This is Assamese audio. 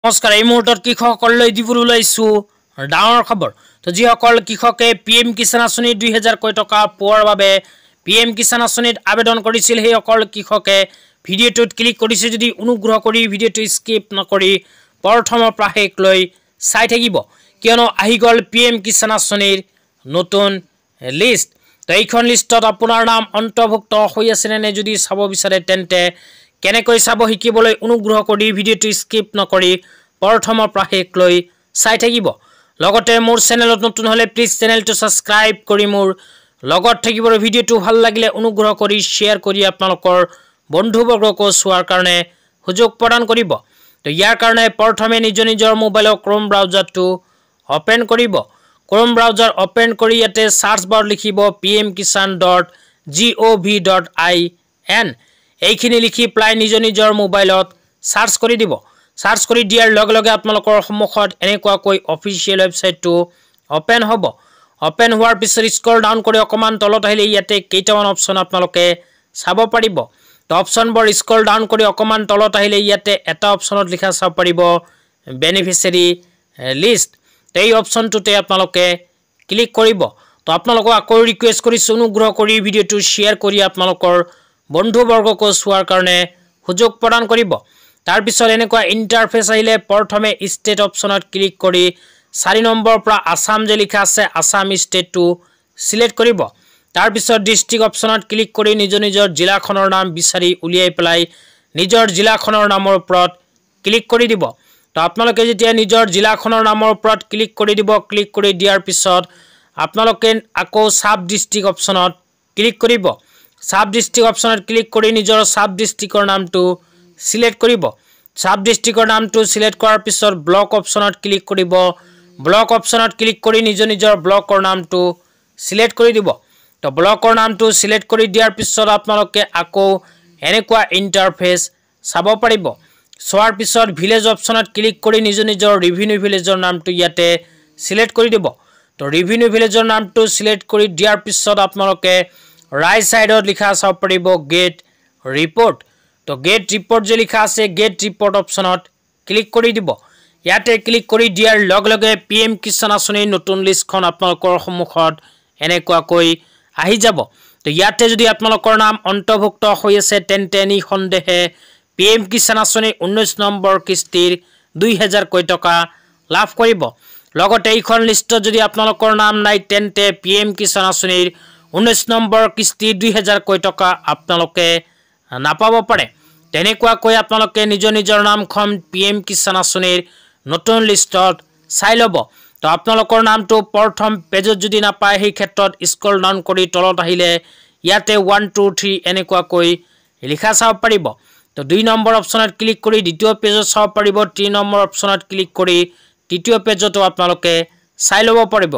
নমস্কাৰ এই মুহূৰ্তত কৃষকসকললৈ দিবলৈ ওলাইছো ডাঙৰ খবৰ তো যিসকল কৃষকে পিএম কিষাণ আঁচনি 2000 টকা পোৱাৰ বাবে পিএম কিষাণ আঁচনিত আবেদন কৰিছিল সেই সকল কৃষকে ভিডিঅ'টোত ক্লিক কৰিছে যদি অনুগ্ৰহ কৰি ভিডিঅ'টো স্কিপ নকৰি প্ৰথমৰ পৰা শেষলৈ চাই থাকিব কিয়নো আহি গ'ল পিএম কিষাণ আঁচনিৰ নতুন লিষ্ট তো এইখন লিষ্টত আপোনাৰ নাম অন্তৰ্ভুক্ত হৈ আছে নে যদি চাব বিচাৰে তেন্তে কেনেকৈ চাব শিকিবলৈ অনুগ্ৰহ কৰি ভিডিঅ'টো স্কিপ নকৰি প্ৰথমৰ পৰা শেষলৈ চাই থাকিব লগতে মোৰ চেনেলত নতুন হলে প্লিজ চেনেলটো সাবস্ক্ৰাইব কৰি মোৰ লগত থাকিব ভিডিঅ'টো ভাল লাগিলে অনুগ্ৰহ কৰি শেয়াৰ কৰি আপোনালোকৰ বন্ধুবৰ্গকো চোৱাৰ কাৰণে সুযোগ প্ৰদান কৰিব তো ইয়াৰ কাৰণে প্ৰথমে নিজৰ মোবাইলৰ ক্ৰোম ব্ৰাউজাৰটো ওপেন কৰিব ক্ৰোম ব্ৰাউজাৰ ওপেন কৰি ইয়াতে সাৰ্চ বাৰ লিখিব pmkisan.gov.in এইখিনি লিখি প্লাই নিজৰ মোবাইলত সাৰ্চ কৰি দিব সাৰ্চ কৰি দিয়াৰ লগে লগে আপোনালোকৰ সন্মুখত এনেকুৱাকৈ অফিচিয়েল ৱেবসাইটটো ওপেন হ'ব ওপেন হোৱাৰ পিছত স্ক্ৰল ডাউন কৰি অকমান তলত আহিলে ইয়াতে কেইটামান অপচন আপোনালোকে চাব পাৰিব তো অপচনবোৰ স্ক্ৰল ডাউন কৰি অকমান তলত আহিলে ইয়াতে এটা অপচনত লিখা চাব পাৰিব বেনিফিচিয়াৰী লিষ্ট এই অপচনটোতে আপোনালোকে ক্লিক কৰিব তো আপোনালোকক আকৌ ৰিকুৱেষ্ট কৰিছো অনুগ্ৰহ কৰি ভিডিঅ'টো শেয়াৰ কৰি আপোনালোকৰ বন্ধুবৰ্গকো চোৱাৰ কাৰণে সুযোগ প্ৰদান কৰিব তাৰ পিছত এনেকুৱা ইন্টাৰফেস আহিলে প্ৰথমে ষ্টেট অপচনত ক্লিক কৰি 4 নম্বৰ পৰা আসাম যে লিখা আছে আসাম ষ্টেটটো সিলেক্ট কৰিব তাৰ পিছত ডিস্ট্ৰিক্ট অপচনত ক্লিক কৰি নিজৰ জিলাখনৰ নাম বিচাৰি উলিয়াই পেলাই নিজৰ জিলাখনৰ নামৰ ওপৰত ক্লিক কৰি দিব তো আপোনালোকে যেতিয়া নিজৰ জিলাখনৰ নামৰ ওপৰত ক্লিক কৰি দিব ক্লিক কৰি দিয়াৰ পিছত আপোনালোকে আকৌ সাব ডিস্ট্ৰিক্ট অপচনত ক্লিক কৰিব সাব ডিস্ট্ৰিক্ট অপচনত ক্লিক কৰি নিজৰ সাব ডিস্ট্ৰিক্টৰ নামটো সিলেক্ট কৰিব সাব ডিস্ট্ৰিক্টৰ নামটো সিলেক্ট কৰাৰ পিছত ব্লক অপচনত ক্লিক কৰিব ব্লক অপচনত ক্লিক কৰি নিজৰ ব্লকৰ নামটো সিলেক্ট কৰি দিব তো ব্লকৰ নামটো সিলেক্ট কৰি দিয়াৰ পিছত আপোনালোকে আকৌ এনেকুৱা ইন্টাৰফেস চাব পাৰিব সোৱাৰ পিছত ভিলেজ অপচনত ক্লিক কৰি নিজৰ ৰেভিনিউ ভিলেজৰ নামটো ইয়াতে সিলেক্ট কৰি দিব তো ৰেভিনিউ ভিলেজৰ নামটো সিলেক্ট কৰি দিয়াৰ পিছত আপোনালোকে ৰাইট সাইডত লিখা চাব পাৰিব গেট ৰিপৰ্ট তো গেট ৰিপৰ্ট যে লিখা আছে গেট ৰিপৰ্ট অপচনত ক্লিক কৰি দিব ইয়াতে ক্লিক কৰি দিয়াৰ লগে লগে পিএম কিষাণ আঁচনিৰ নতুন লিষ্টখন আপোনালোকৰ সন্মুখত এনেকুৱাকৈ আহি যাব তো ইয়াতে যদি আপোনালোকৰ নাম অন্তৰ্ভুক্ত হৈ আছে তেন্তে নিঃসন্দেহে পিএম কিষাণ আঁচনিৰ 19 নম্বৰ কিস্তিৰ 2000 টকা লাভ কৰিব লগতে এইখন লিষ্টত যদি আপোনালোকৰ নাম নাই তেন্তে পিএম কিষাণ আঁচনিৰ 19 নম্বৰ কিস্তি 2000 টকা আপোনালোকে নাপাব পাৰে তেনেকুৱাকৈ আপোনালোকে নিজৰ নামখন পিএম কিষাণ আঁচনিৰ নতুন লিষ্টত চাই ল'ব তো আপোনালোকৰ নামটো প্ৰথম পেজত যদি নাপায় সেই ক্ষেত্ৰত স্ক্ৰল ডাউন কৰি তলত আহিলে ইয়াতে 1 2 3 এনেকুৱাকৈ লিখা চাব পাৰিব তো 2 নম্বৰ অপচনত ক্লিক কৰি দ্বিতীয় পেজত চাব পাৰিব 3 নম্বৰ অপচনত ক্লিক কৰি তৃতীয় পেজতো আপোনালোকে চাই ল'ব পাৰিব